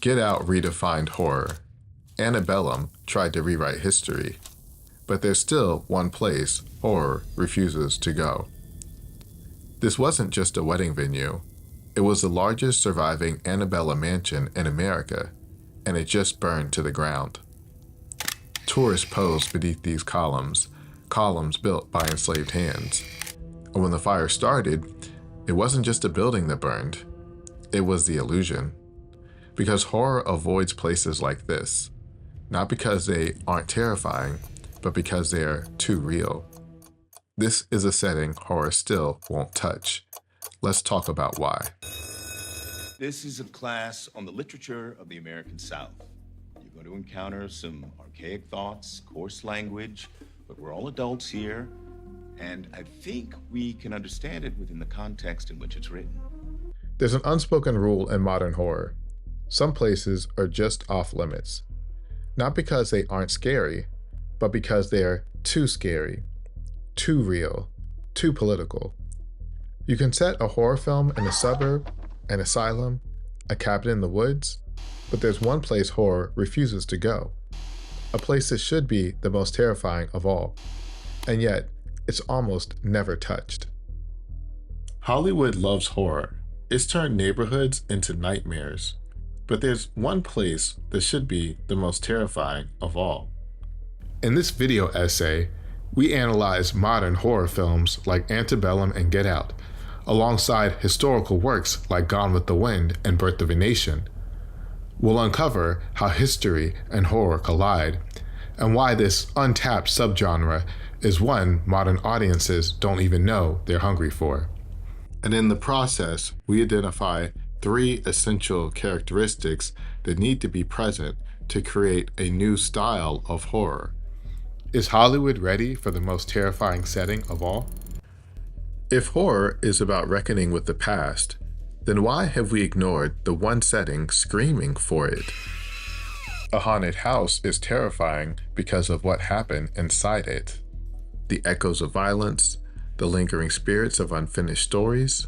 Get Out redefined horror. Antebellum tried to rewrite history. But there's still one place horror refuses to go. This wasn't just a wedding venue. It was the largest surviving antebellum mansion in America, and it just burned to the ground. Tourists posed beneath these columns built by enslaved hands. And when the fire started, it wasn't just a building that burned. It was the illusion. Because horror avoids places like this, not because they aren't terrifying, but because they are too real. This is a setting horror still won't touch. Let's talk about why. This is a class on the literature of the American South. You're going to encounter some archaic thoughts, coarse language, but we're all adults here, and I think we can understand it within the context in which it's written. There's an unspoken rule in modern horror. Some places are just off limits. Not because they aren't scary, but because they're too scary, too real, too political. You can set a horror film in a suburb, an asylum, a cabin in the woods, but there's one place horror refuses to go. A place that should be the most terrifying of all, and yet it's almost never touched. Hollywood loves horror. It's turned neighborhoods into nightmares. But there's one place that should be the most terrifying of all. In this video essay, we analyze modern horror films like Antebellum and Get Out, alongside historical works like Gone with the Wind and Birth of a Nation. We'll uncover how history and horror collide, and why this untapped subgenre is one modern audiences don't even know they're hungry for. And in the process, we identify 3 essential characteristics that need to be present to create a new style of horror. Is Hollywood ready for the most terrifying setting of all? If horror is about reckoning with the past, then why have we ignored the one setting screaming for it? A haunted house is terrifying because of what happened inside it. The echoes of violence, the lingering spirits of unfinished stories.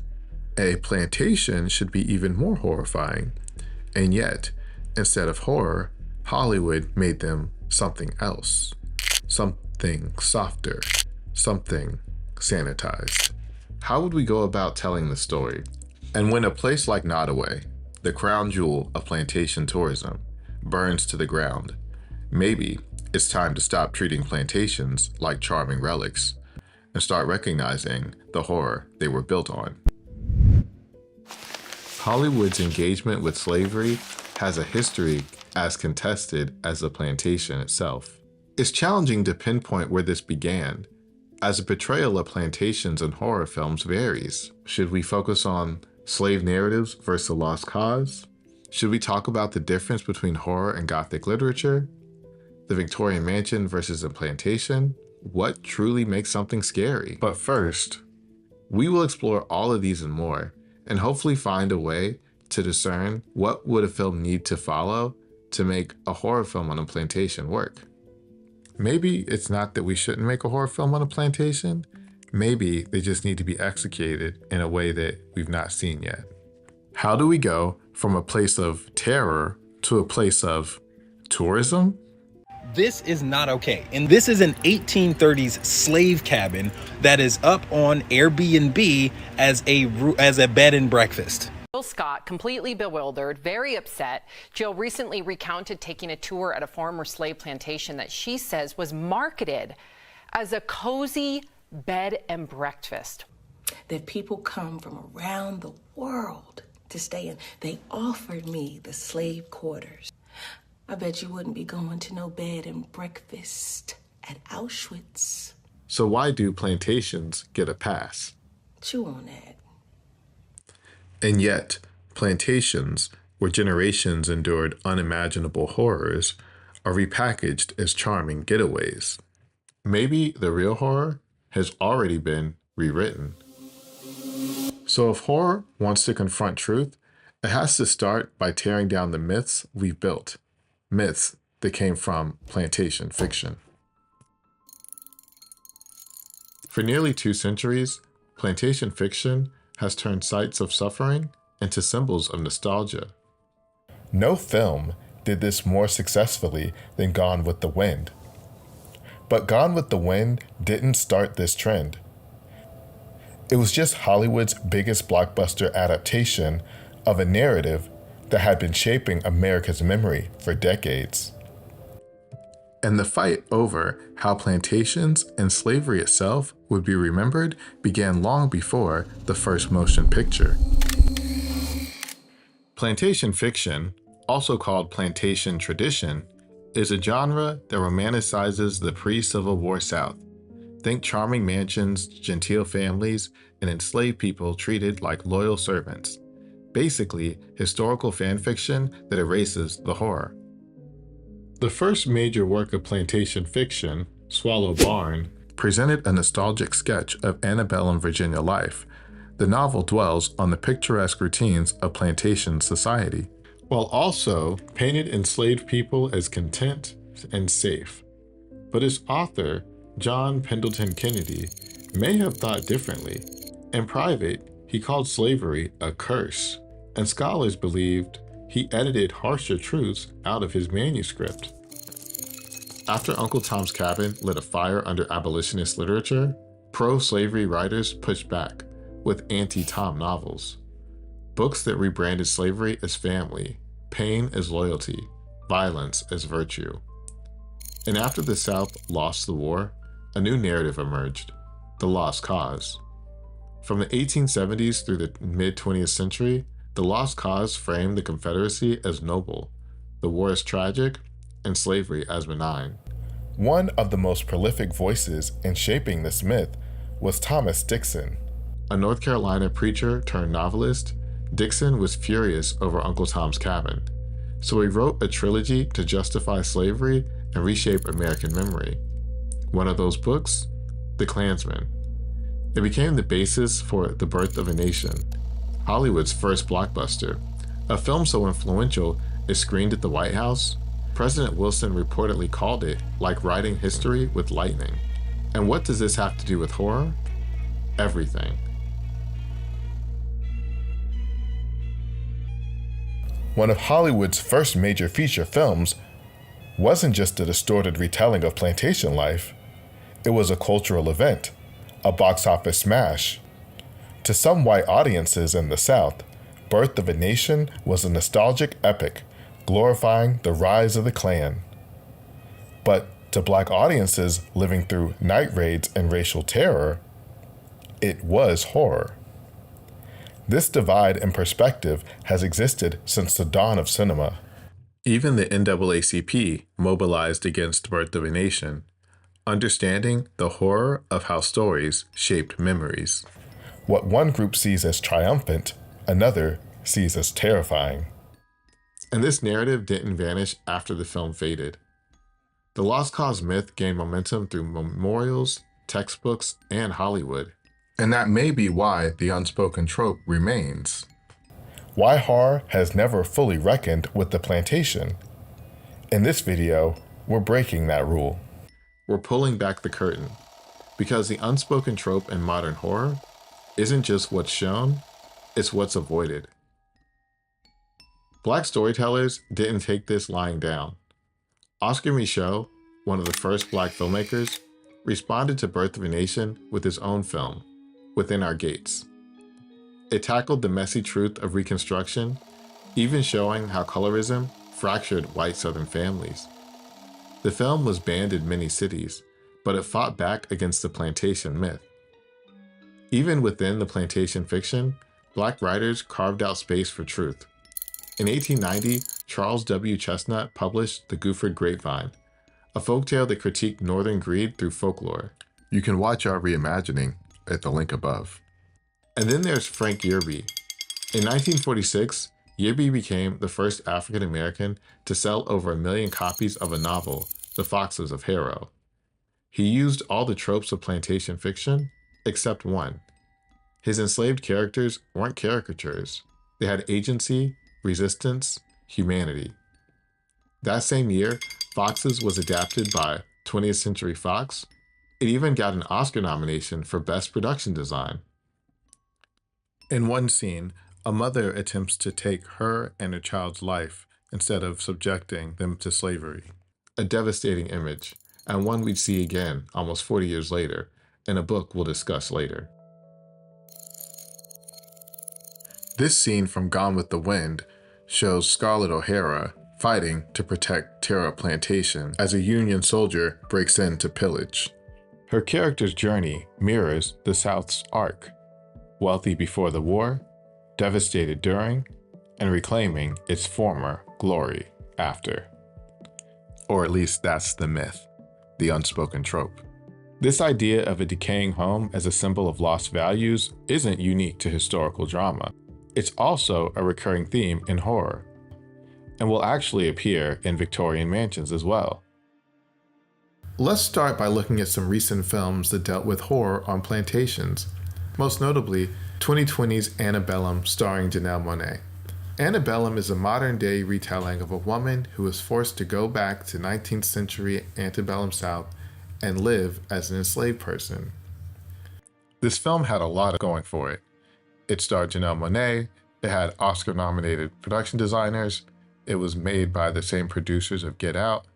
A plantation should be even more horrifying. And yet, instead of horror, Hollywood made them something else. Something softer. Something sanitized. How would we go about telling the story? And when a place like Nottoway, the crown jewel of plantation tourism, burns to the ground, maybe it's time to stop treating plantations like charming relics and start recognizing the horror they were built on. Hollywood's engagement with slavery has a history as contested as the plantation itself. It's challenging to pinpoint where this began, as the portrayal of plantations in horror films varies. Should we focus on slave narratives versus a lost cause? Should we talk about the difference between horror and Gothic literature? The Victorian mansion versus a plantation? What truly makes something scary? But first, we will explore all of these and more, and hopefully find a way to discern what would a film need to follow to make a horror film on a plantation work. Maybe it's not that we shouldn't make a horror film on a plantation. Maybe they just need to be executed in a way that we've not seen yet. How do we go from a place of terror to a place of tourism? This is not okay. And this is an 1830s slave cabin that is up on Airbnb as a bed and breakfast. Jill Scott, completely bewildered, very upset. Jill recently recounted taking a tour at a former slave plantation that she says was marketed as a cozy bed and breakfast. That people come from around the world to stay in. They offered me the slave quarters. I bet you wouldn't be going to no bed and breakfast at Auschwitz. So why do plantations get a pass? Chew on that. And yet, plantations, where generations endured unimaginable horrors, are repackaged as charming getaways. Maybe the real horror has already been rewritten. So if horror wants to confront truth, it has to start by tearing down the myths we've built. Myths that came from plantation fiction. For nearly 2 centuries, plantation fiction has turned sites of suffering into symbols of nostalgia. No film did this more successfully than Gone with the Wind. But Gone with the Wind didn't start this trend. It was just Hollywood's biggest blockbuster adaptation of a narrative that had been shaping America's memory for decades. And the fight over how plantations and slavery itself would be remembered began long before the first motion picture. Plantation fiction, also called plantation tradition, is a genre that romanticizes the pre-Civil War South. Think charming mansions, genteel families, and enslaved people treated like loyal servants. Basically, historical fan fiction that erases the horror. The first major work of plantation fiction, Swallow Barn, presented a nostalgic sketch of antebellum Virginia life. The novel dwells on the picturesque routines of plantation society, while also painted enslaved people as content and safe. But its author, John Pendleton Kennedy, may have thought differently. In private, he called slavery a curse, and scholars believed he edited harsher truths out of his manuscript. After Uncle Tom's Cabin lit a fire under abolitionist literature, pro-slavery writers pushed back with anti-Tom novels. Books that rebranded slavery as family, pain as loyalty, violence as virtue. And after the South lost the war, a new narrative emerged, the Lost Cause. From the 1870s through the mid-20th century, the Lost Cause framed the Confederacy as noble, the war as tragic, and slavery as benign. One of the most prolific voices in shaping this myth was Thomas Dixon. A North Carolina preacher turned novelist, Dixon was furious over Uncle Tom's Cabin, so he wrote a trilogy to justify slavery and reshape American memory. One of those books, The Klansman. It became the basis for The Birth of a Nation, Hollywood's first blockbuster, a film so influential it screened at the White House. President Wilson reportedly called it like writing history with lightning. And what does this have to do with horror? Everything. One of Hollywood's first major feature films wasn't just a distorted retelling of plantation life. It was a cultural event, a box office smash. To some white audiences in the South, Birth of a Nation was a nostalgic epic, glorifying the rise of the Klan. But to Black audiences living through night raids and racial terror, it was horror. This divide in perspective has existed since the dawn of cinema. Even the NAACP mobilized against Birth of a Nation, understanding the horror of how stories shaped memories. What one group sees as triumphant, another sees as terrifying. And this narrative didn't vanish after the film faded. The Lost Cause myth gained momentum through memorials, textbooks, and Hollywood. And that may be why the unspoken trope remains. Why horror has never fully reckoned with the plantation. In this video, we're breaking that rule. We're pulling back the curtain, because the unspoken trope in modern horror isn't just what's shown, it's what's avoided. Black storytellers didn't take this lying down. Oscar Micheaux, one of the first Black filmmakers, responded to Birth of a Nation with his own film, Within Our Gates. It tackled the messy truth of Reconstruction, even showing how colorism fractured white Southern families. The film was banned in many cities, but it fought back against the plantation myth. Even within the plantation fiction, Black writers carved out space for truth. In 1890, Charles W. Chestnut published The Gooford Grapevine, a folktale that critiqued Northern greed through folklore. You can watch our reimagining at the link above. And then there's Frank Yerby. In 1946, Yerby became the first African American to sell over 1 million copies of a novel, The Foxes of Harrow. He used all the tropes of plantation fiction, except one. His enslaved characters weren't caricatures. They had agency, resistance, humanity. That same year, Foxes was adapted by 20th Century Fox. It even got an Oscar nomination for Best Production Design. In one scene, a mother attempts to take her and her child's life instead of subjecting them to slavery. A devastating image, and one we'd see again almost 40 years later in a book we'll discuss later. This scene from Gone with the Wind shows Scarlett O'Hara fighting to protect Trope Plantation as a Union soldier breaks in to pillage. Her character's journey mirrors the South's arc: wealthy before the war, devastated during, and reclaiming its former glory after. Or at least that's the myth, the unspoken trope. This idea of a decaying home as a symbol of lost values isn't unique to historical drama. It's also a recurring theme in horror, and will actually appear in Victorian mansions as well. Let's start by looking at some recent films that dealt with horror on plantations, most notably 2020's Antebellum starring Janelle Monáe. Antebellum is a modern-day retelling of a woman who was forced to go back to 19th century antebellum South and live as an enslaved person. This film had a lot going for it. It starred Janelle Monáe, it had Oscar-nominated production designers, it was made by the same producers of Get Out,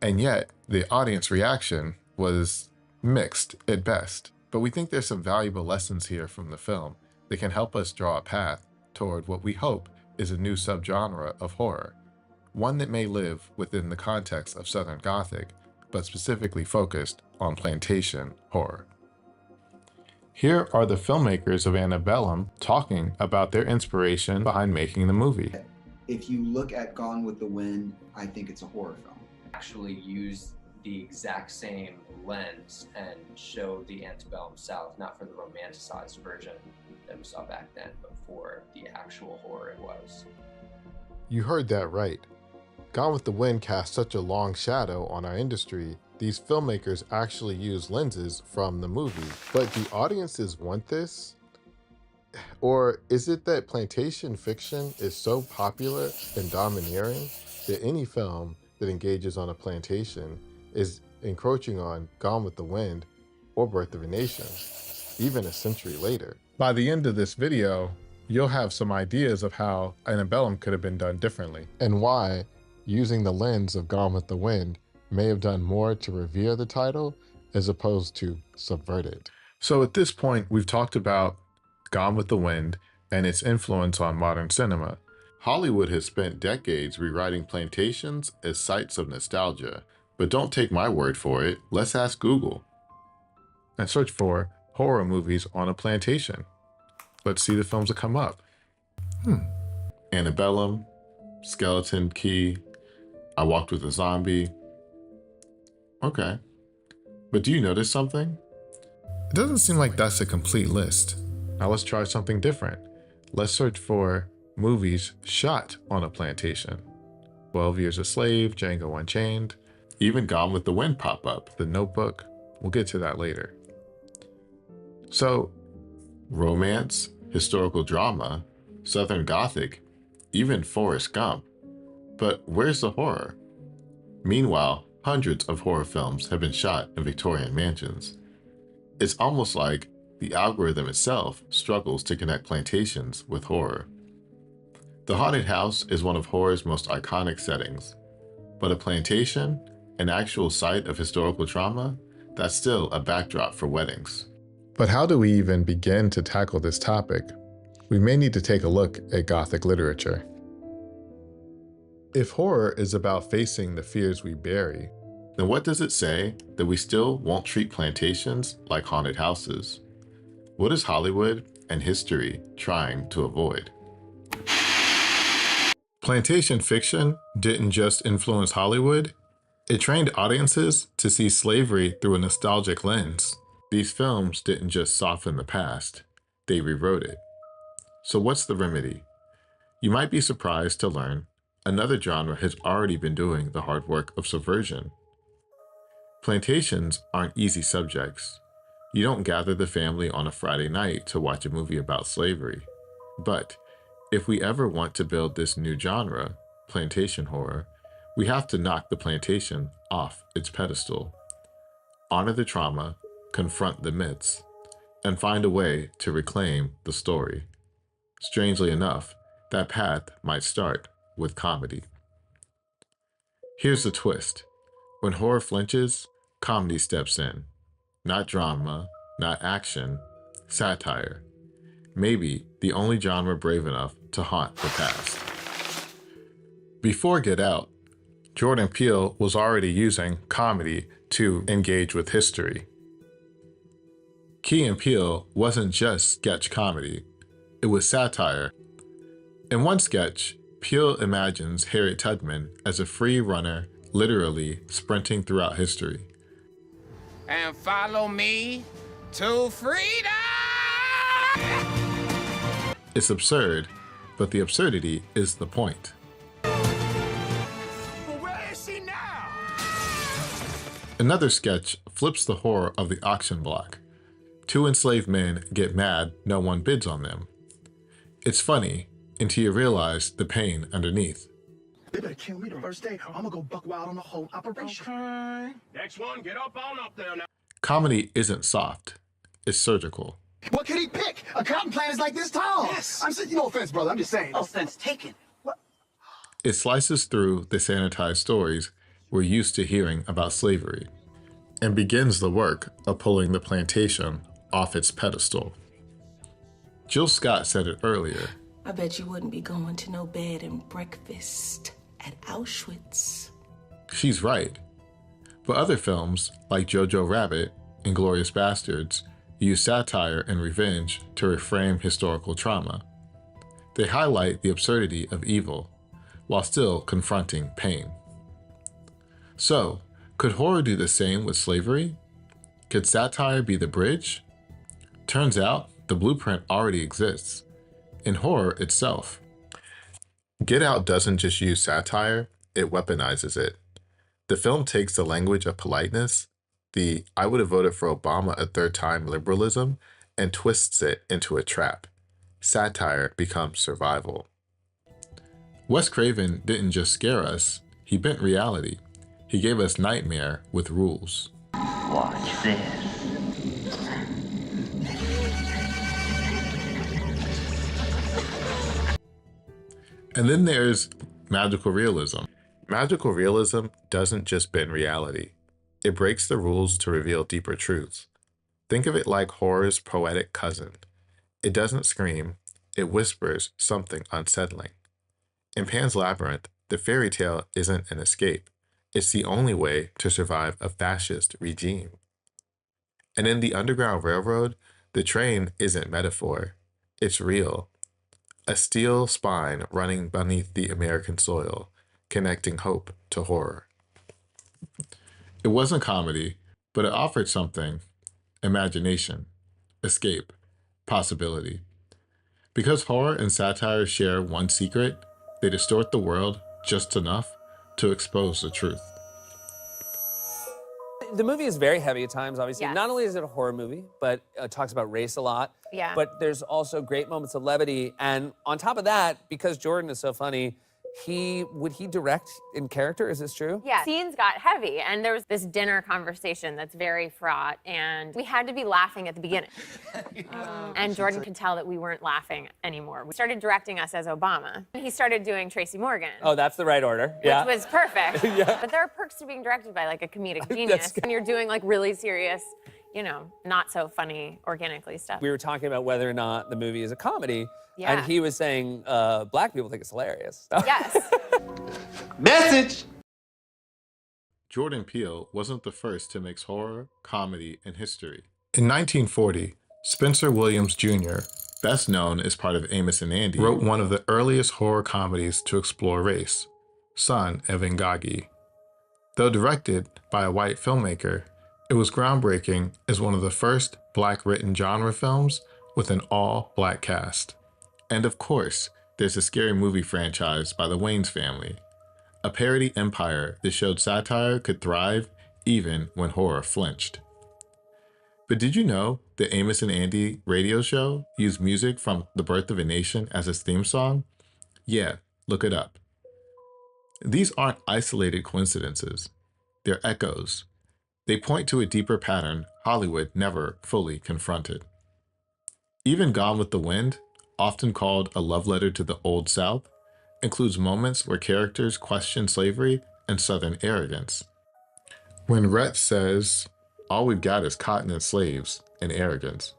and yet the audience reaction was mixed at best. But we think there's some valuable lessons here from the film that can help us draw a path toward what we hope is a new subgenre of horror, one that may live within the context of Southern Gothic, but specifically focused on plantation horror. Here are the filmmakers of Antebellum talking about their inspiration behind making the movie. If you look at Gone with the Wind, I think it's a horror film. Actually use the exact same lens and show the antebellum South, not for the romanticized version that we saw back then, but for the actual horror it was. You heard that right. Gone with the Wind cast such a long shadow on our industry, these filmmakers actually use lenses from the movie. But do audiences want this? Or is it that plantation fiction is so popular and domineering that any film that engages on a plantation is encroaching on Gone with the Wind or Birth of a Nation, even a century later? By the end of this video, you'll have some ideas of how Antebellum could have been done differently, and why using the lens of Gone with the Wind may have done more to revere the title as opposed to subvert it. So at this point, we've talked about Gone with the Wind and its influence on modern cinema. Hollywood has spent decades rewriting plantations as sites of nostalgia, but don't take my word for it. Let's ask Google and search for horror movies on a plantation. Let's see the films that come up. Antebellum, Skeleton Key, I Walked with a Zombie. Okay, but do you notice something? It doesn't seem like that's a complete list. Now let's try something different. Let's search for movies shot on a plantation. 12 Years a Slave, Django Unchained, even Gone with the Wind pop up, The Notebook. We'll get to that later. So, romance, historical drama, Southern Gothic, even Forrest Gump. But where's the horror? Meanwhile, hundreds of horror films have been shot in Victorian mansions. It's almost like the algorithm itself struggles to connect plantations with horror. The haunted house is one of horror's most iconic settings, but a plantation, an actual site of historical trauma, that's still a backdrop for weddings. But how do we even begin to tackle this topic? We may need to take a look at Gothic literature. If horror is about facing the fears we bury, then what does it say that we still won't treat plantations like haunted houses? What is Hollywood and history trying to avoid? Plantation fiction didn't just influence Hollywood, it trained audiences to see slavery through a nostalgic lens. These films didn't just soften the past, they rewrote it. So what's the remedy? You might be surprised to learn another genre has already been doing the hard work of subversion. Plantations aren't easy subjects. You don't gather the family on a Friday night to watch a movie about slavery. But if we ever want to build this new genre, plantation horror, we have to knock the plantation off its pedestal, honor the trauma, confront the myths, and find a way to reclaim the story. Strangely enough, that path might start with comedy. Here's the twist. When horror flinches, comedy steps in. Not drama, not action, satire. Maybe the only genre brave enough to haunt the past. Before Get Out, Jordan Peele was already using comedy to engage with history. Key and Peele wasn't just sketch comedy, it was satire. In one sketch, Peele imagines Harriet Tubman as a free runner, literally sprinting throughout history. And follow me to freedom! It's absurd, but the absurdity is the point. But where is she now? Another sketch flips the horror of the auction block. Two enslaved men get mad no one bids on them. It's funny until you realize the pain underneath. They better kill me the first day. I'm gonna go buck wild on the whole operation. Okay. Next one, get up on up there now. Comedy isn't soft, it's surgical. What could he pick? A cotton plant is like this tall. Yes. I'm saying, no offense, brother. I'm just saying. Offense taken. What? It slices through the sanitized stories we're used to hearing about slavery and begins the work of pulling the plantation off its pedestal. Jill Scott said it earlier. I bet you wouldn't be going to no bed and breakfast at Auschwitz. She's right. But other films, like Jojo Rabbit and Glorious Bastards, use satire and revenge to reframe historical trauma. They highlight the absurdity of evil while still confronting pain. So, could horror do the same with slavery? Could satire be the bridge? Turns out the blueprint already exists in horror itself. Get Out doesn't just use satire, it weaponizes it. The film takes the language of politeness, the I would have voted for Obama a third time liberalism, and twists it into a trap. Satire becomes survival. Wes Craven didn't just scare us, he bent reality. He gave us nightmare with rules. Watch this. And then there's magical realism. Magical realism doesn't just bend reality. It breaks the rules to reveal deeper truths. Think of it like horror's poetic cousin. It doesn't scream, it whispers something unsettling. In Pan's Labyrinth, the fairy tale isn't an escape. It's the only way to survive a fascist regime. And in the Underground Railroad, the train isn't metaphor. It's real. A steel spine running beneath the American soil, connecting hope to horror. It wasn't comedy, but it offered something: imagination, escape, possibility. Because horror and satire share one secret, they distort the world just enough to expose the truth. The movie is very heavy at times, obviously. Yes. Not only is it a horror movie, but it talks about race a lot. Yeah. But there's also great moments of levity. And on top of that, because Jordan is so funny, would he direct in character? Is this true? Yeah, scenes got heavy, and there was this dinner conversation that's very fraught, and we had to be laughing at the beginning. And Jordan could tell that we weren't laughing anymore. We started directing us as Obama. He started doing Tracy Morgan. Oh, that's the right order. Yeah. Which was perfect. Yeah. But there are perks to being directed by like a comedic genius. When you're doing like really serious, not so funny, organically stuff. We were talking about whether or not the movie is a comedy. Yeah. And he was saying black people think it's hilarious. Yes. Message! Jordan Peele wasn't the first to mix horror, comedy, and history. In 1940, Spencer Williams Jr., best known as part of Amos and Andy, wrote one of the earliest horror comedies to explore race, Son of Ngagi. Though directed by a white filmmaker, it was groundbreaking as one of the first black-written genre films with an all-black cast. And of course, there's a scary movie franchise by the Wayans family, a parody empire that showed satire could thrive even when horror flinched. But did you know the Amos and Andy radio show used music from The Birth of a Nation as its theme song? Yeah, look it up. These aren't isolated coincidences. They're echoes. They point to a deeper pattern Hollywood never fully confronted. Even Gone with the Wind, often called a love letter to the Old South, includes moments where characters question slavery and Southern arrogance. When Rhett says, all we've got is cotton and slaves and arrogance.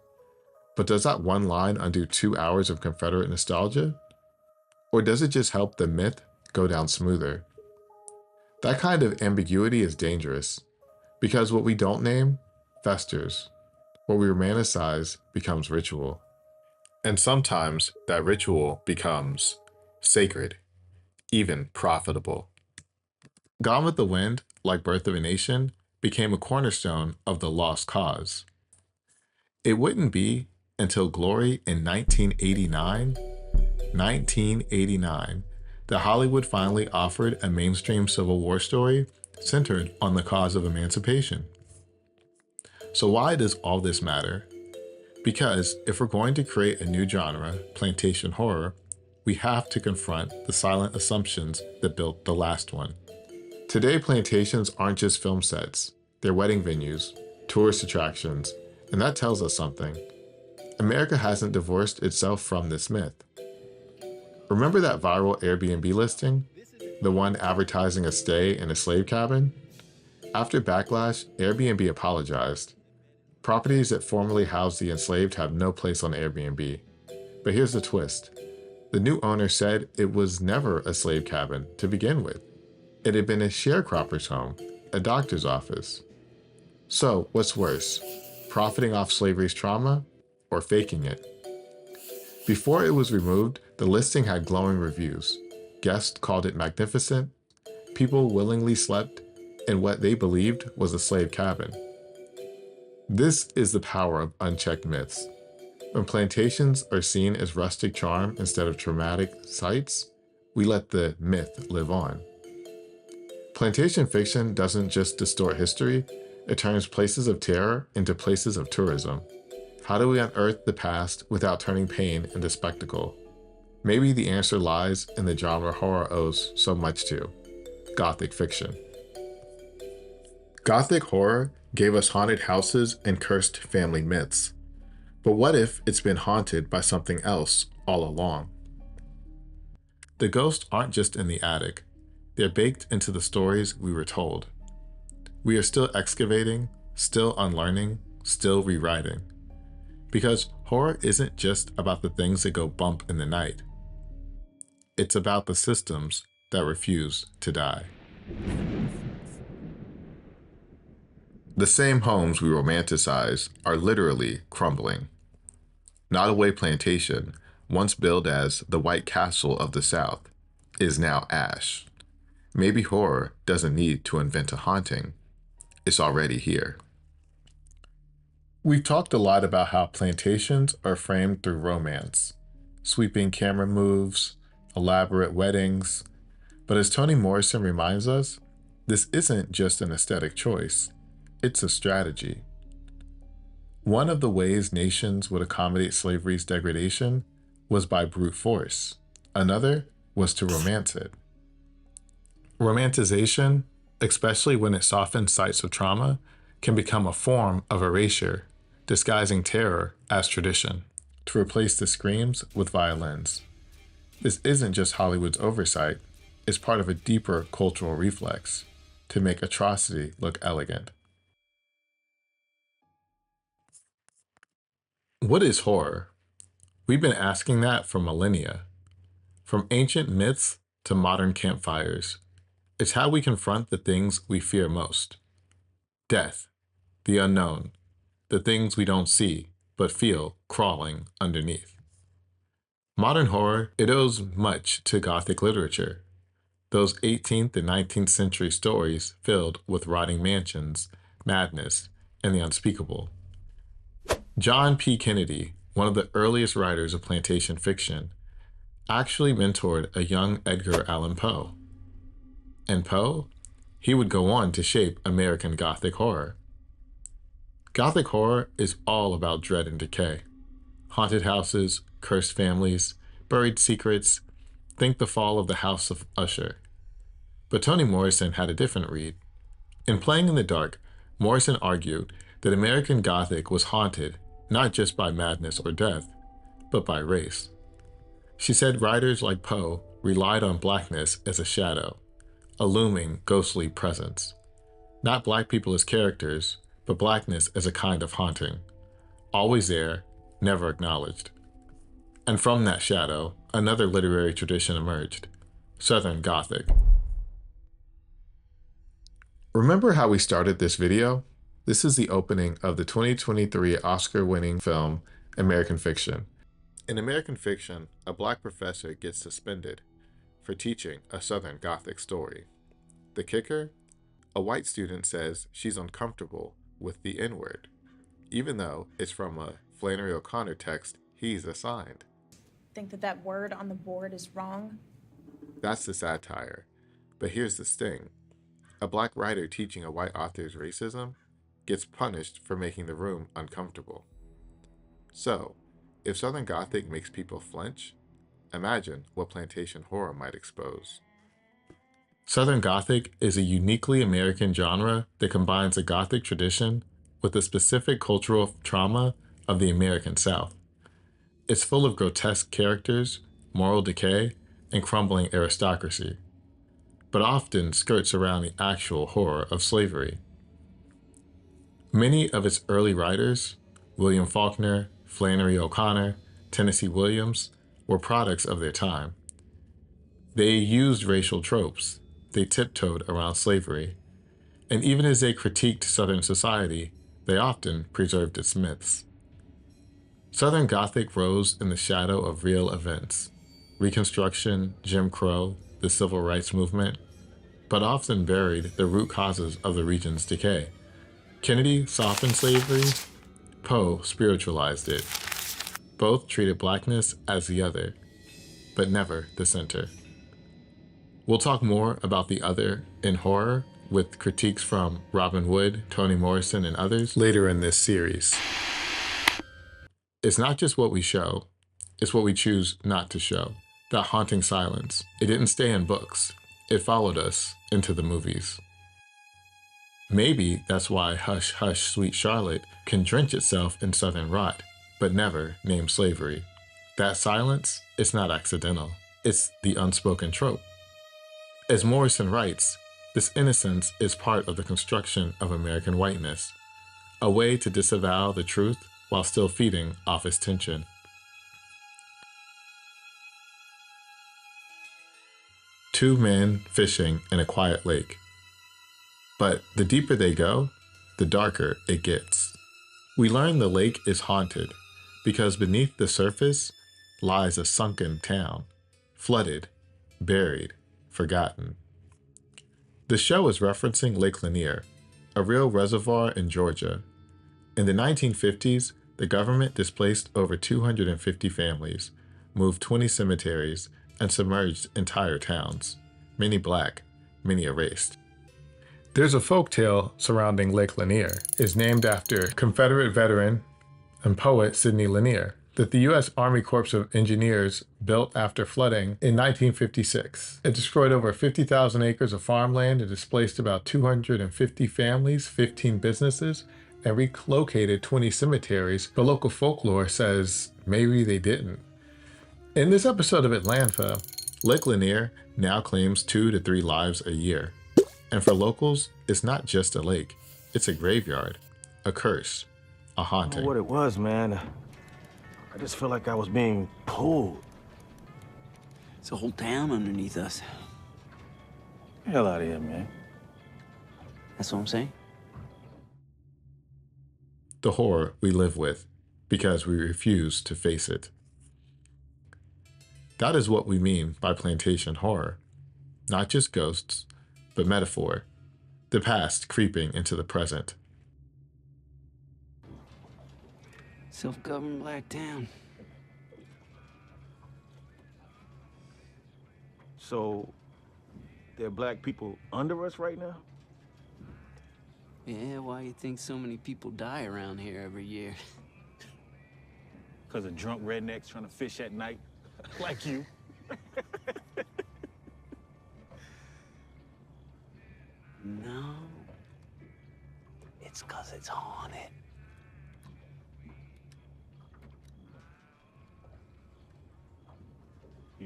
But does that one line undo 2 hours of Confederate nostalgia? Or does it just help the myth go down smoother? That kind of ambiguity is dangerous, because what we don't name festers. What we romanticize becomes ritual. And sometimes that ritual becomes sacred, even profitable. Gone with the Wind, like Birth of a Nation, became a cornerstone of the lost cause. It wouldn't be until Glory in 1989, that Hollywood finally offered a mainstream Civil War story centered on the cause of emancipation. So why does all this matter? Because if we're going to create a new genre, plantation horror, we have to confront the silent assumptions that built the last one. Today, plantations aren't just film sets. They're wedding venues, tourist attractions, and that tells us something. America hasn't divorced itself from this myth. Remember that viral Airbnb listing? The one advertising a stay in a slave cabin? After backlash, Airbnb apologized. Properties that formerly housed the enslaved have no place on Airbnb. But here's the twist. The new owner said it was never a slave cabin to begin with. It had been a sharecropper's home, a doctor's office. So, what's worse, profiting off slavery's trauma or faking it? Before it was removed, the listing had glowing reviews. Guests called it magnificent. People willingly slept in what they believed was a slave cabin. This is the power of unchecked myths. When plantations are seen as rustic charm instead of traumatic sites, we let the myth live on. Plantation fiction doesn't just distort history, it turns places of terror into places of tourism. How do we unearth the past without turning pain into spectacle? Maybe the answer lies in the genre horror owes so much to: Gothic fiction. Gothic horror gave us haunted houses and cursed family myths. But what if it's been haunted by something else all along? The ghosts aren't just in the attic. They're baked into the stories we were told. We are still excavating, still unlearning, still rewriting. Because horror isn't just about the things that go bump in the night. It's about the systems that refuse to die. The same homes we romanticize are literally crumbling. Nottoway Plantation, once billed as the White Castle of the South, is now ash. Maybe horror doesn't need to invent a haunting. It's already here. We've talked a lot about how plantations are framed through romance, sweeping camera moves, elaborate weddings. But as Toni Morrison reminds us, this isn't just an aesthetic choice, it's a strategy. One of the ways nations would accommodate slavery's degradation was by brute force. Another was to romance it. Romanticization, especially when it softens sites of trauma, can become a form of erasure, disguising terror as tradition, to replace the screams with violins. This isn't just Hollywood's oversight, it's part of a deeper cultural reflex, to make atrocity look elegant. What is horror? We've been asking that for millennia. From ancient myths to modern campfires, it's how we confront the things we fear most. Death, the unknown, the things we don't see but feel crawling underneath. Modern horror, it owes much to Gothic literature. Those 18th and 19th century stories filled with rotting mansions, madness, and the unspeakable. John P. Kennedy, one of the earliest writers of plantation fiction, actually mentored a young Edgar Allan Poe. And Poe, he would go on to shape American Gothic horror. Gothic horror is all about dread and decay. Haunted houses, cursed families, buried secrets. Think the fall of the House of Usher. But Toni Morrison had a different read. In Playing in the Dark, Morrison argued that American Gothic was haunted not just by madness or death, but by race. She said writers like Poe relied on blackness as a shadow, a looming, ghostly presence. Not black people as characters, but blackness as a kind of haunting. Always there, never acknowledged. And from that shadow, another literary tradition emerged, Southern Gothic. Remember how we started this video? This is the opening of the 2023 Oscar-winning film, American Fiction. In American Fiction, a black professor gets suspended for teaching a Southern Gothic story. The kicker? A white student says she's uncomfortable with the N-word, even though it's from a Flannery O'Connor text he's assigned. Think that word on the board is wrong? That's the satire. But here's the sting. A black writer teaching a white author's racism gets punished for making the room uncomfortable. So, if Southern Gothic makes people flinch, imagine what plantation horror might expose. Southern Gothic is a uniquely American genre that combines a Gothic tradition with the specific cultural trauma of the American South. It's full of grotesque characters, moral decay, and crumbling aristocracy, but often skirts around the actual horror of slavery. Many of its early writers, William Faulkner, Flannery O'Connor, Tennessee Williams, were products of their time. They used racial tropes, they tiptoed around slavery, and even as they critiqued Southern society, they often preserved its myths. Southern Gothic rose in the shadow of real events, Reconstruction, Jim Crow, the Civil Rights Movement, but often buried the root causes of the region's decay. Kennedy softened slavery, Poe spiritualized it. Both treated blackness as the other, but never the center. We'll talk more about the other in horror with critiques from Robin Wood, Toni Morrison, and others later in this series. It's not just what we show, it's what we choose not to show. That haunting silence, it didn't stay in books, it followed us into the movies. Maybe that's why Hush Hush Sweet Charlotte can drench itself in Southern rot, but never name slavery. That silence, it's not accidental. It's the unspoken trope. As Morrison writes, this innocence is part of the construction of American whiteness, a way to disavow the truth while still feeding off its tension. Two men fishing in a quiet lake. But the deeper they go, the darker it gets. We learn the lake is haunted because beneath the surface lies a sunken town, flooded, buried, forgotten. The show is referencing Lake Lanier, a real reservoir in Georgia. In the 1950s, the government displaced over 250 families, moved 20 cemeteries, and submerged entire towns, many black, many erased. There's a folktale surrounding Lake Lanier. It's named after Confederate veteran and poet Sidney Lanier, that the U.S. Army Corps of Engineers built after flooding in 1956. It destroyed over 50,000 acres of farmland and displaced about 250 families, 15 businesses, and relocated 20 cemeteries, but local folklore says maybe they didn't. In this episode of Atlanta, Lake Lanier now claims 2 to 3 lives a year. And for locals, it's not just a lake, it's a graveyard, a curse, a haunting. I don't know what it was, man. I just feel like I was being pulled. It's a whole town underneath us. Get the hell out of here, man. That's what I'm saying. The horror we live with because we refuse to face it. That is what we mean by plantation horror. Not just ghosts, but metaphor. The past creeping into the present. Self-governed black town. So, there are black people under us right now? Yeah, why you think so many people die around here every year? Because of drunk rednecks trying to fish at night, like you. No. It's because it's haunted.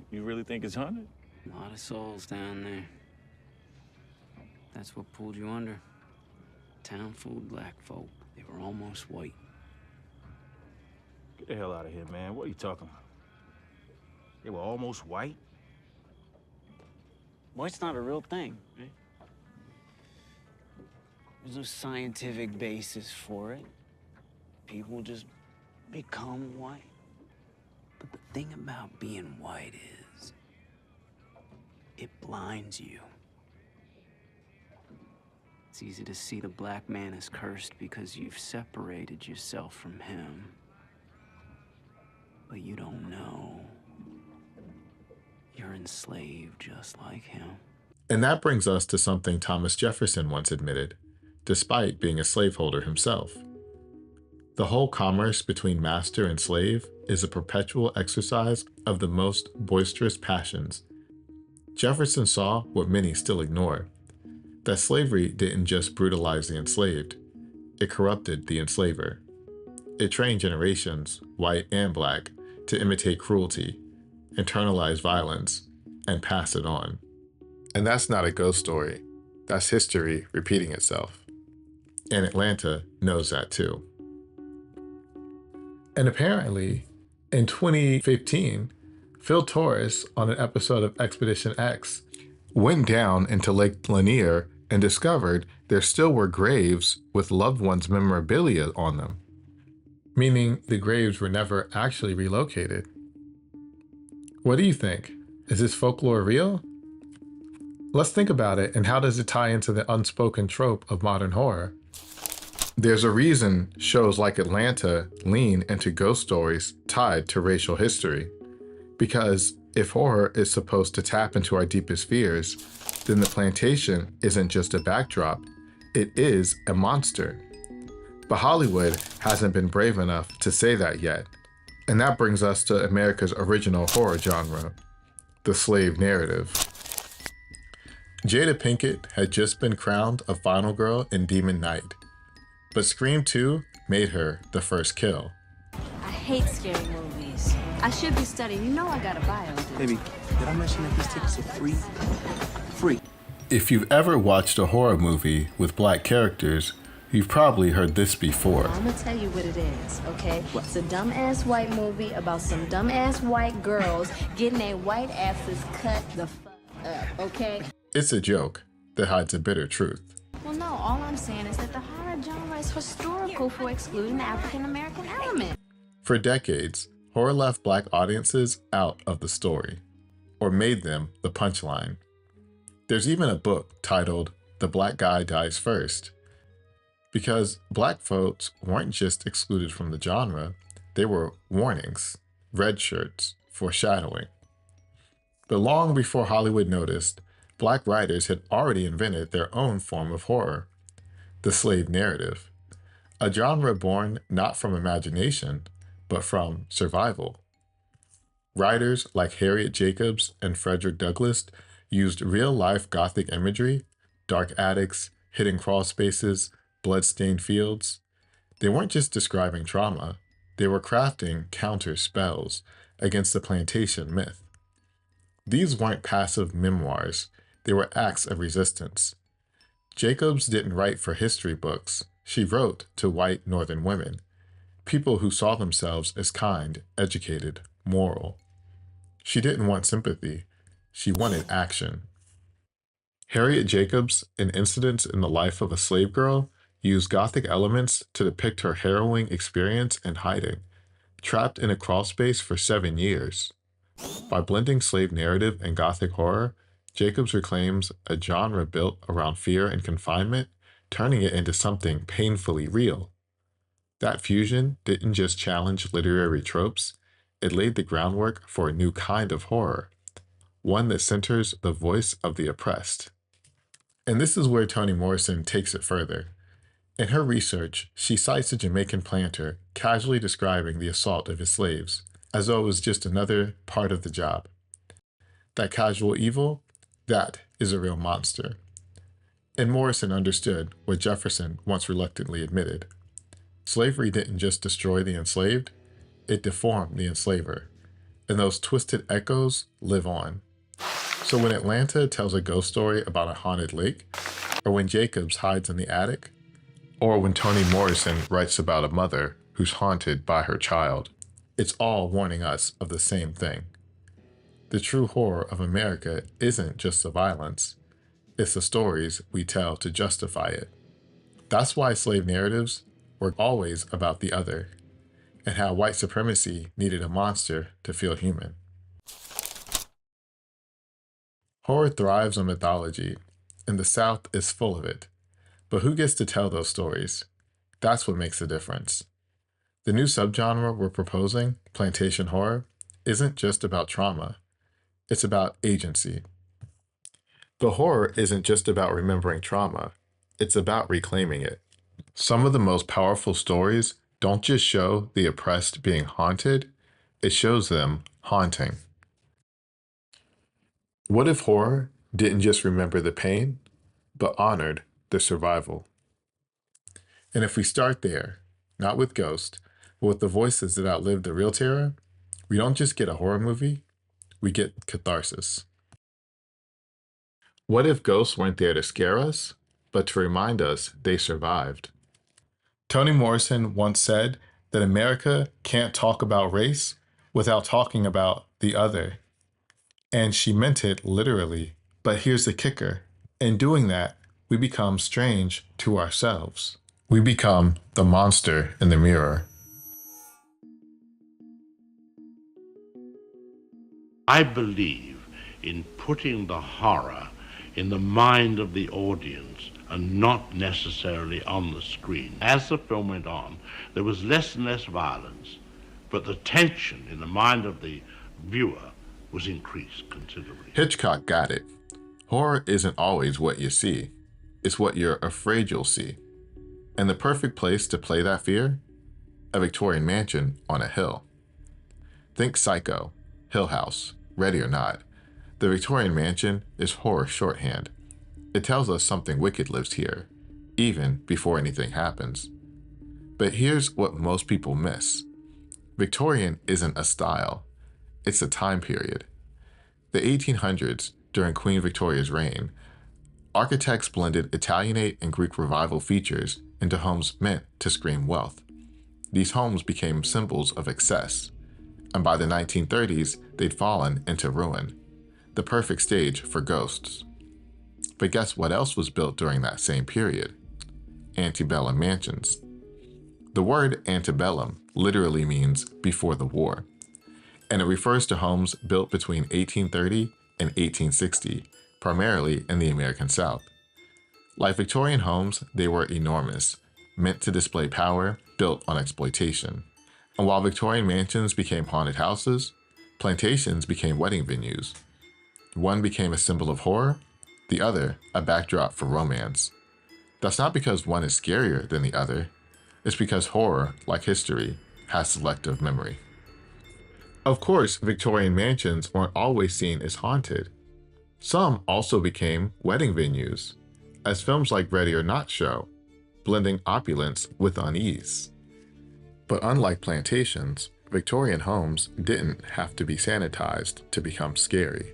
You really think it's haunted? A lot of souls down there. That's what pulled you under. Town full of black folk. They were almost white. Get the hell out of here, man. What are you talking about? They were almost white? White's not a real thing, right? There's no scientific basis for it. People just become white. But the thing about being white is, it blinds you. It's easy to see the black man as cursed because you've separated yourself from him. But you don't know. You're enslaved just like him. And that brings us to something Thomas Jefferson once admitted, despite being a slaveholder himself. The whole commerce between master and slave is a perpetual exercise of the most boisterous passions. Jefferson saw what many still ignore, that slavery didn't just brutalize the enslaved, it corrupted the enslaver. It trained generations, white and black, to imitate cruelty, internalize violence, and pass it on. And that's not a ghost story. That's history repeating itself. And Atlanta knows that too. And apparently, in 2015, Phil Torres, on an episode of Expedition X, went down into Lake Lanier and discovered there still were graves with loved ones' memorabilia on them, meaning the graves were never actually relocated. What do you think? Is this folklore real? Let's think about it, and how does it tie into the unspoken trope of modern horror? There's a reason shows like Atlanta lean into ghost stories tied to racial history. Because if horror is supposed to tap into our deepest fears, then the plantation isn't just a backdrop, it is a monster. But Hollywood hasn't been brave enough to say that yet. And that brings us to America's original horror genre, the slave narrative. Jada Pinkett had just been crowned a final girl in Demon Knight, but Scream 2 made her the first kill. I hate scary movies. I should be studying. You know I got a bio. Baby, did I mention that these tickets are free? Free. If you've ever watched a horror movie with black characters, you've probably heard this before. I'm gonna tell you what it is, okay? It's a dumbass white movie about some dumbass white girls getting their white asses cut the fuck up, okay? It's a joke that hides a bitter truth. Well, no, all I'm saying is that the horror genre is historical for excluding the African-American element. For decades, horror left black audiences out of the story, or made them the punchline. There's even a book titled The Black Guy Dies First, because black folks weren't just excluded from the genre, they were warnings, red shirts, foreshadowing. But long before Hollywood noticed, black writers had already invented their own form of horror, the slave narrative, a genre born not from imagination, but from survival. Writers like Harriet Jacobs and Frederick Douglass used real-life Gothic imagery, dark attics, hidden crawl spaces, blood-stained fields. They weren't just describing trauma, they were crafting counter spells against the plantation myth. These weren't passive memoirs, they were acts of resistance. Jacobs didn't write for history books, she wrote to white Northern women, people who saw themselves as kind, educated, moral. She didn't want sympathy, she wanted action. Harriet Jacobs, in Incidents in the Life of a Slave Girl, used Gothic elements to depict her harrowing experience in hiding, trapped in a crawlspace for 7 years. By blending slave narrative and Gothic horror, Jacobs reclaims a genre built around fear and confinement, turning it into something painfully real. That fusion didn't just challenge literary tropes, it laid the groundwork for a new kind of horror, one that centers the voice of the oppressed. And this is where Toni Morrison takes it further. In her research, she cites a Jamaican planter casually describing the assault of his slaves, as though it was just another part of the job. That casual evil, that is a real monster. And Morrison understood what Jefferson once reluctantly admitted. Slavery didn't just destroy the enslaved, it deformed the enslaver. And those twisted echoes live on. So when Atlanta tells a ghost story about a haunted lake, or when Jacobs hides in the attic, or when Toni Morrison writes about a mother who's haunted by her child. It's all warning us of the same thing. The true horror of America isn't just the violence, it's the stories we tell to justify it. That's why slave narratives were always about the other, and how white supremacy needed a monster to feel human. Horror thrives on mythology, and the South is full of it. But who gets to tell those stories? That's what makes a difference. The new subgenre we're proposing, plantation horror, isn't just about trauma. It's about agency. The horror isn't just about remembering trauma. It's about reclaiming it. Some of the most powerful stories don't just show the oppressed being haunted, it shows them haunting. What if horror didn't just remember the pain, but honored the survival? And if we start there, not with ghosts, but with the voices that outlived the real terror, we don't just get a horror movie, we get catharsis. What if ghosts weren't there to scare us, but to remind us they survived? Toni Morrison once said that America can't talk about race without talking about the other. And she meant it literally. But here's the kicker. In doing that, we become strange to ourselves. We become the monster in the mirror. I believe in putting the horror in the mind of the audience and not necessarily on the screen. As the film went on, there was less and less violence, but the tension in the mind of the viewer was increased considerably. Hitchcock got it. Horror isn't always what you see. It's what you're afraid you'll see. And the perfect place to play that fear? A Victorian mansion on a hill. Think Psycho, Hill House, Ready or Not. The Victorian mansion is horror shorthand. It tells us something wicked lives here, even before anything happens. But here's what most people miss. Victorian isn't a style, it's a time period. The 1800s, during Queen Victoria's reign, architects blended Italianate and Greek revival features into homes meant to scream wealth. These homes became symbols of excess, and by the 1930s, they'd fallen into ruin, the perfect stage for ghosts. But guess what else was built during that same period? Antebellum mansions. The word antebellum literally means before the war, and it refers to homes built between 1830 and 1860, primarily in the American South. Like Victorian homes, they were enormous, meant to display power, built on exploitation. And while Victorian mansions became haunted houses, plantations became wedding venues. One became a symbol of horror, the other a backdrop for romance. That's not because one is scarier than the other. It's because horror, like history, has selective memory. Of course, Victorian mansions weren't always seen as haunted. Some also became wedding venues, as films like Ready or Not show, blending opulence with unease. But unlike plantations, Victorian homes didn't have to be sanitized to become scary.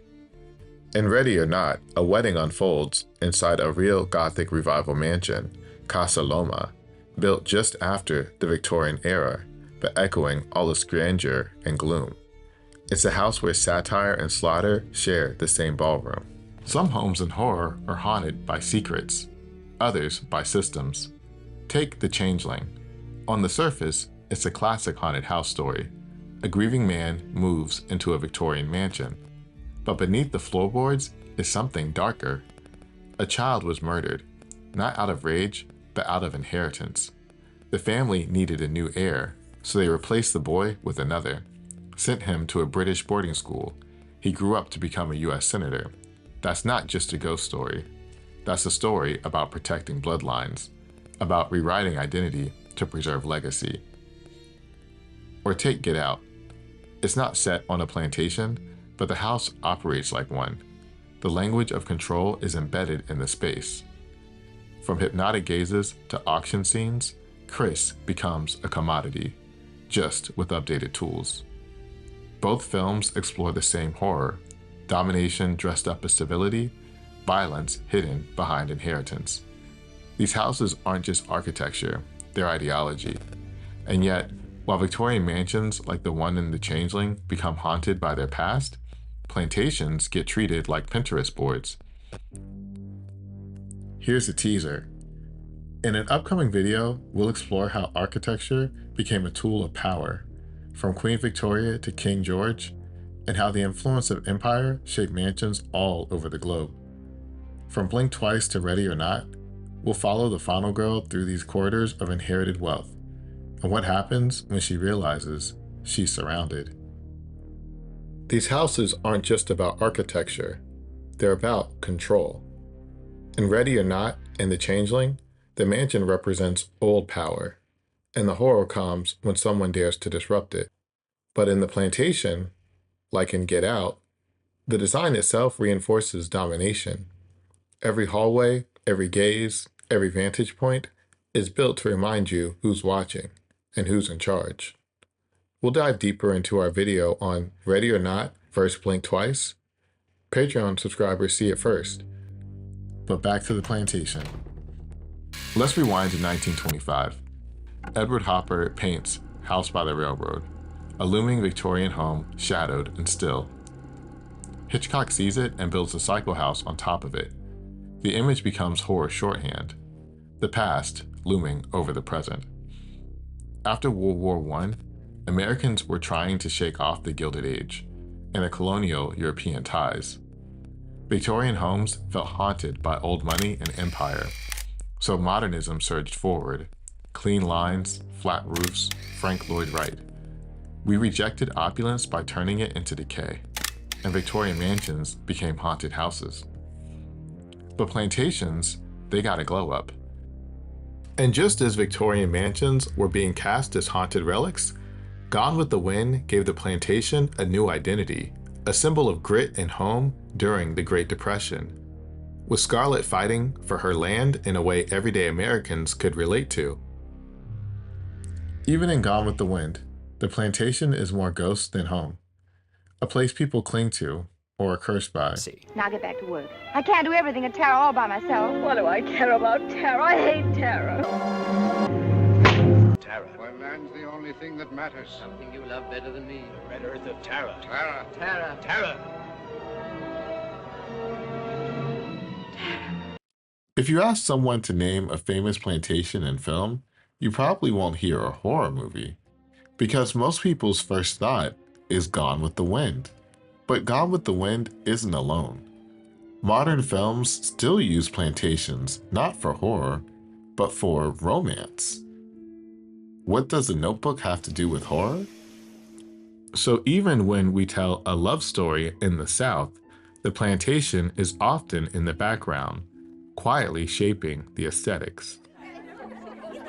In Ready or Not, a wedding unfolds inside a real Gothic revival mansion, Casa Loma, built just after the Victorian era, but echoing all its grandeur and gloom. It's a house where satire and slaughter share the same ballroom. Some homes in horror are haunted by secrets, others by systems. Take The Changeling. On the surface, it's a classic haunted house story. A grieving man moves into a Victorian mansion. But beneath the floorboards is something darker. A child was murdered, not out of rage, but out of inheritance. The family needed a new heir, so they replaced the boy with another, sent him to a British boarding school. He grew up to become a US senator. That's not just a ghost story. That's a story about protecting bloodlines, about rewriting identity to preserve legacy. Or take Get Out. It's not set on a plantation, but the house operates like one. The language of control is embedded in the space. From hypnotic gazes to auction scenes, Chris becomes a commodity, just with updated tools. Both films explore the same horror, domination dressed up as civility, violence hidden behind inheritance. These houses aren't just architecture, they're ideology. And yet, while Victorian mansions like the one in The Changeling become haunted by their past, plantations get treated like Pinterest boards. Here's a teaser. In an upcoming video, we'll explore how architecture became a tool of power, from Queen Victoria to King George, and how the influence of empire shaped mansions all over the globe. From Blink Twice to Ready or Not, we'll follow the final girl through these corridors of inherited wealth, and what happens when she realizes she's surrounded. These houses aren't just about architecture, they're about control. In Ready or Not and The Changeling, the mansion represents old power, and the horror comes when someone dares to disrupt it. But in The Plantation, like in Get Out, the design itself reinforces domination. Every hallway, every gaze, every vantage point is built to remind you who's watching and who's in charge. We'll dive deeper into our video on Ready or Not versus Blink Twice. Patreon subscribers see it first. But back to The Plantation. Let's rewind to 1925. Edward Hopper paints House by the Railroad, a looming Victorian home shadowed and still. Hitchcock sees it and builds a cycle house on top of it. The image becomes horror shorthand, the past looming over the present. After World War I, Americans were trying to shake off the Gilded Age and the colonial European ties. Victorian homes felt haunted by old money and empire, so modernism surged forward. Clean lines, flat roofs, Frank Lloyd Wright. We rejected opulence by turning it into decay, and Victorian mansions became haunted houses. But plantations, they got a glow up. And just as Victorian mansions were being cast as haunted relics, Gone with the Wind gave the plantation a new identity, a symbol of grit and home during the Great Depression, with Scarlett fighting for her land in a way everyday Americans could relate to. Even in Gone with the Wind, the plantation is more ghost than home, a place people cling to or are cursed by. Now get back to work. I can't do everything in terror all by myself. What do I care about terror? I hate terror. Terror. Well, land's the only thing that matters. Something you love better than me. The red earth of terror. Terror. Terror. Terror. If you ask someone to name a famous plantation in film, you probably won't hear a horror movie, because most people's first thought is Gone with the Wind. But Gone with the Wind isn't alone. Modern films still use plantations not for horror, but for romance. What does The Notebook have to do with horror? So even when we tell a love story in the South, the plantation is often in the background, quietly shaping the aesthetics.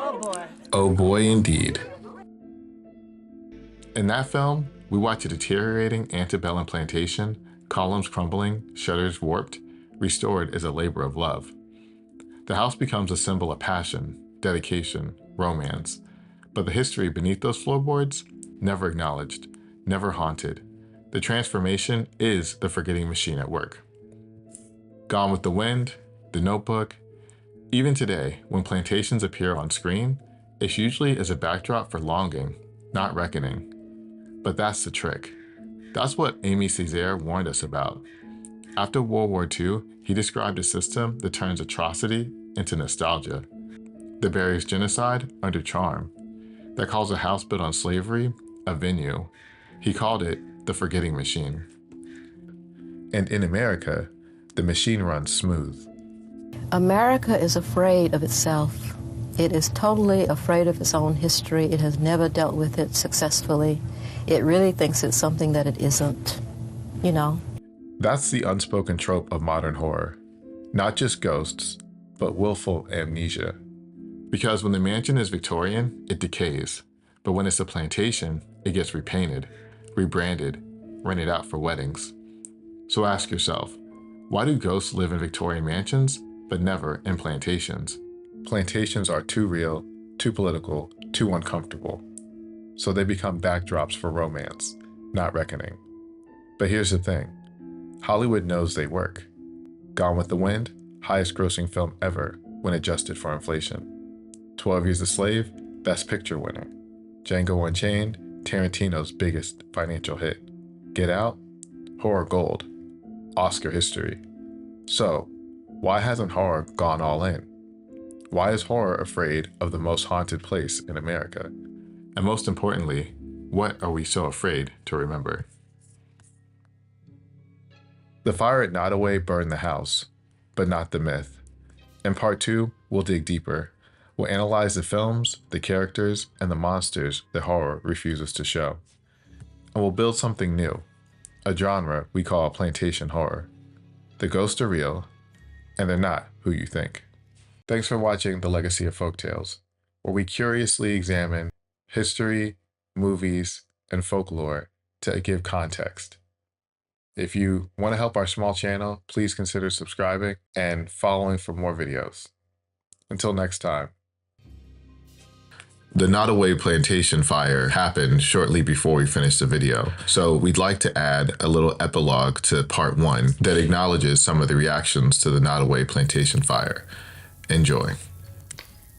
Oh boy. Oh boy, indeed. In that film, we watch a deteriorating antebellum plantation, columns crumbling, shutters warped, restored as a labor of love. The house becomes a symbol of passion, dedication, romance, but the history beneath those floorboards, never acknowledged, never haunted. The transformation is the forgetting machine at work. Gone with the Wind, The Notebook. Even today, when plantations appear on screen, it's usually as a backdrop for longing, not reckoning. But that's the trick. That's what Aimé Césaire warned us about. After World War II, he described a system that turns atrocity into nostalgia, that buries genocide under charm, that calls a house built on slavery a venue. He called it the forgetting machine. And in America, the machine runs smooth. America is afraid of itself. It is totally afraid of its own history. It has never dealt with it successfully. It really thinks it's something that it isn't, you know? That's the unspoken trope of modern horror. Not just ghosts, but willful amnesia. Because when the mansion is Victorian, it decays. But when it's a plantation, it gets repainted, rebranded, rented out for weddings. So ask yourself, why do ghosts live in Victorian mansions, but never in plantations? Plantations are too real, too political, too uncomfortable. So they become backdrops for romance, not reckoning. But here's the thing. Hollywood knows they work. Gone with the Wind, highest grossing film ever when adjusted for inflation. 12 Years a Slave, Best Picture winner. Django Unchained, Tarantino's biggest financial hit. Get Out, horror gold, Oscar history. So, why hasn't horror gone all in? Why is horror afraid of the most haunted place in America? And most importantly, what are we so afraid to remember? The fire at Nottoway burned the house, but not the myth. In part 2, we'll dig deeper. We'll analyze the films, the characters, and the monsters that horror refuses to show. And we'll build something new, a genre we call plantation horror. The ghosts are real, and they're not who you think. Thanks for watching The Legacy of Folktales, where we curiously examine history, movies, and folklore to give context. If you want to help our small channel, please consider subscribing and following for more videos. Until next time. The Nottoway Plantation fire happened shortly before we finished the video, so we'd like to add a little epilogue to part 1 that acknowledges some of the reactions to the Nottoway Plantation fire. Enjoy.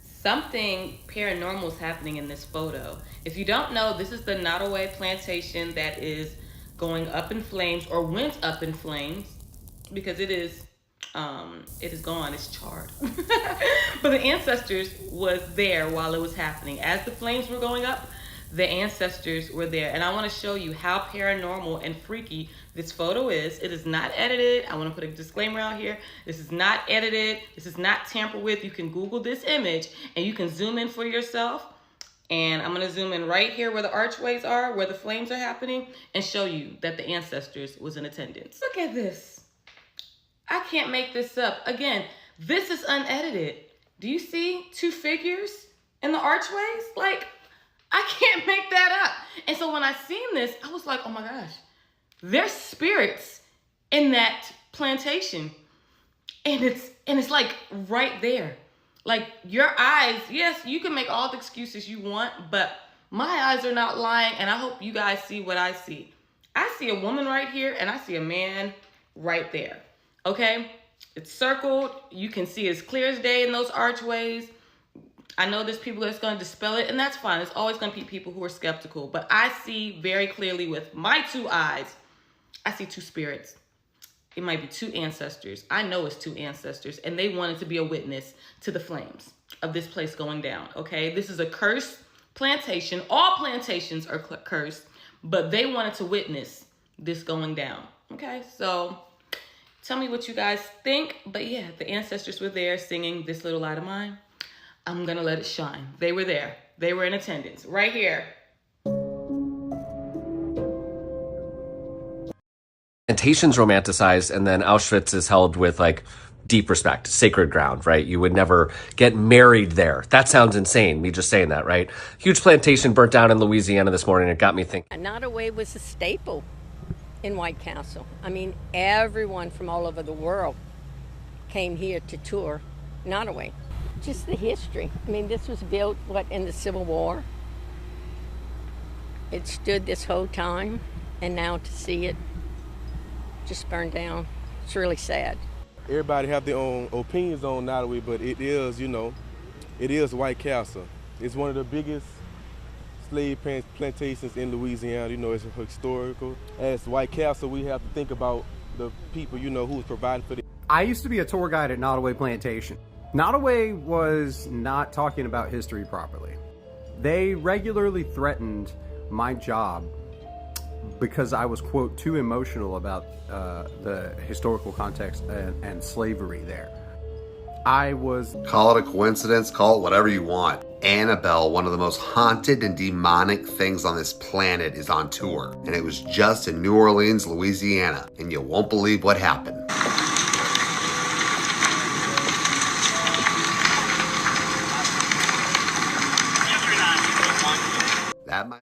Something paranormal is happening in this photo. If you don't know, this is the Nottoway Plantation that is going up in flames, or went up in flames, because it is gone, it's charred. But the ancestors was there while it was happening. As the flames were going up, the ancestors were there. And I want to show you how paranormal and freaky this photo is. It is not edited. I want to put a disclaimer out here. This is not edited. This is not tampered with. You can Google this image and you can zoom in for yourself. And I'm going to zoom in right here where the archways are, where the flames are happening, and show you that the ancestors was in attendance. Look at this. I can't make this up. Again, this is unedited. Do you see 2 figures in the archways? Like, I can't make that up. And so when I seen this, I was like, oh my gosh, there's spirits in that plantation. And it's like right there. Like your eyes, yes, you can make all the excuses you want, but my eyes are not lying, and I hope you guys see what I see. I see a woman right here, and I see a man right there, okay? It's circled. You can see as clear as day in those archways. I know there's people that's going to dispel it, and that's fine. There's always going to be people who are skeptical, but I see very clearly with my 2 eyes, I see 2 spirits. It might be 2 ancestors. I know it's 2 ancestors, and they wanted to be a witness to the flames of this place going down, okay? This is a cursed plantation. All plantations are cursed, but they wanted to witness this going down, okay? So tell me what you guys think. But yeah, the ancestors were there singing This Little Light of Mine. I'm gonna let it shine. They were there. They were in attendance right here. Plantations romanticized, and then Auschwitz is held with like deep respect, sacred ground, right? You would never get married there. That sounds insane, me just saying that, right? Huge plantation burnt down in Louisiana this morning. It got me thinking. Nottoway was a staple in White Castle. I mean, everyone from all over the world came here to tour Nottoway. Just the history. I mean, this was built, in the Civil War. It stood this whole time, and now to see it just burned down, it's really sad. Everybody have their own opinions on Nottoway, but it is, it is White Castle. It's one of the biggest slave plantations in Louisiana. It's historical. As White Castle, we have to think about the people, who was providing for the... I used to be a tour guide at Nottoway Plantation. Nottoway was not talking about history properly. They regularly threatened my job because I was, quote, too emotional about the historical context and slavery there. I was... Call it a coincidence, call it whatever you want. Annabelle, one of the most haunted and demonic things on this planet, is on tour. And it was just in New Orleans, Louisiana. And you won't believe what happened.